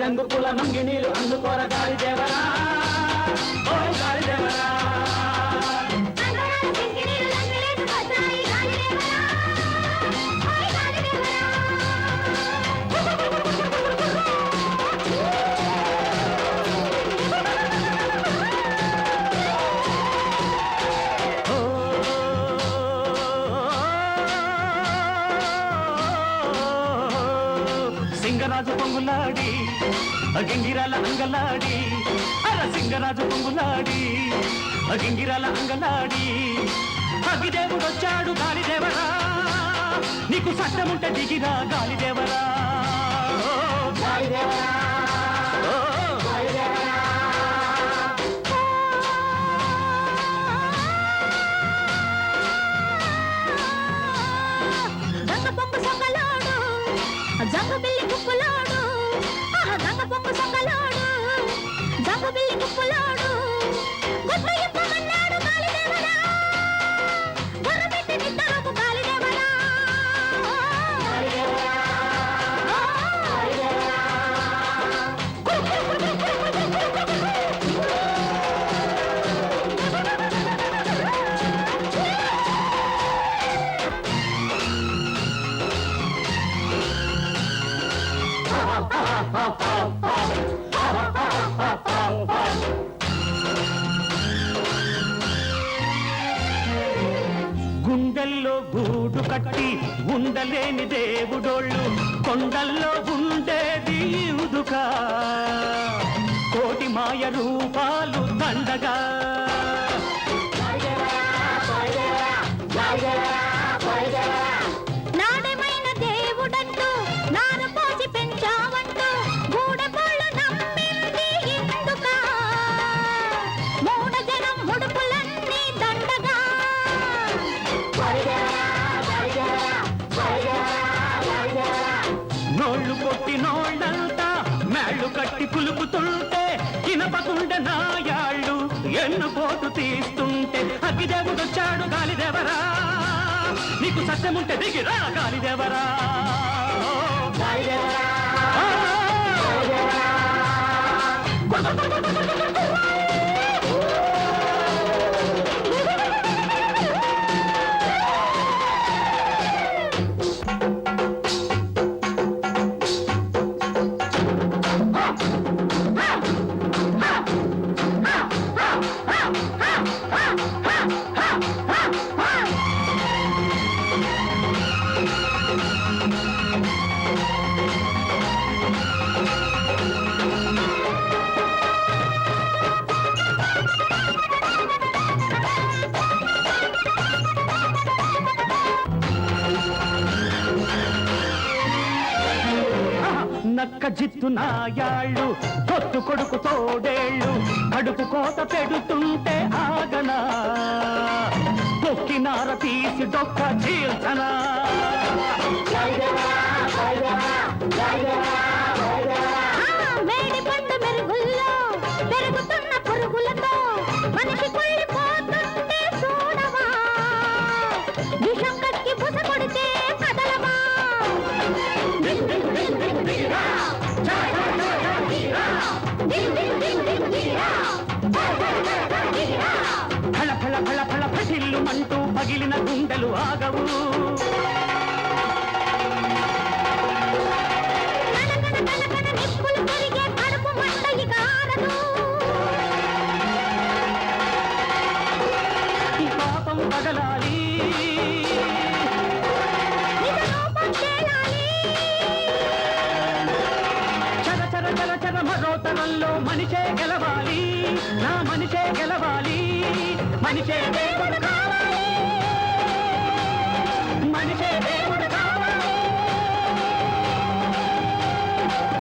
రంగు పూల మంగి నీరు అందుకోర గాలి దేవరా ఓ గాలి దేవరా సింగరాజు పొంగులాడి గింగిరాల అంగలాడి అర సింగరాజు పొంగులాడి గింగిరాల అంగలాడి అగ్గిదేవుడు వచ్చాడు గాలిదేవరా నీకు సట్టముంటే దిగిరా గాలిదేవరా గాలిదేవరా జంగు బిల్లి కుప్పలాడు జంగ పొంగు సొంగలాడు జంగు బిల్లి కుప్పలాడు గొప్ప ఇప్పమన్నాడు గాలిదేవరా గొర్రెపెట్టి నిద్దరకు గాలిదేవరా గుండెల్లో గూడు కట్టి ఉండలేని దేవుడోళ్ళు కొండల్లో ఉండేది ఉదుక కోటి మాయ రూపాలు దండగా నాణ్యమైన దేవుడంటూ నాను పోసి పెంచావంటూ గూడెపోళ్ళు నమ్మింది ఎందుక మూడ జనం ముడుపులన్నీ దండగా నోళ్ళు కొట్టి నోళ్ళంతా మేళ్ళు కట్టి పులుపుతుంటే కినపకుండే నాయాళ్ళు ఎన్నుపోటు తీస్తుంటే అగ్గిదేవుడొచ్చాడు గాలిదేవరా నీకు సత్యముంటే దిగిరా గాలిదేవరా నక్క జిత్తు నాయాళ్ళు కొత్తు కొడుకు తోడేళ్ళు కడుపు కోత పెడుతుంటే ఆగనా తొక్కినార తీసి డొక్క చీల్చనా మేడి పండు మెరుగుల్లో పెరుగుతున్న పురుగులతో మనిషి కొల్లిపోతుంటే చూడవా విషం కక్కి బుస కొడితే కదలవా ఫళ ఫళ ఫళ ఫళ ఫటిల్లు మంటూ పగిలిన గుండెలు ఆగవు నిప్పులు పెరిగే కడుపు మంట ఇక ఆరదు ఈ పాపం పగలాలి మరోతరంలో మనిషే గెలవాలి నా మనిషే గెలవాలి మనిషే దేవుడు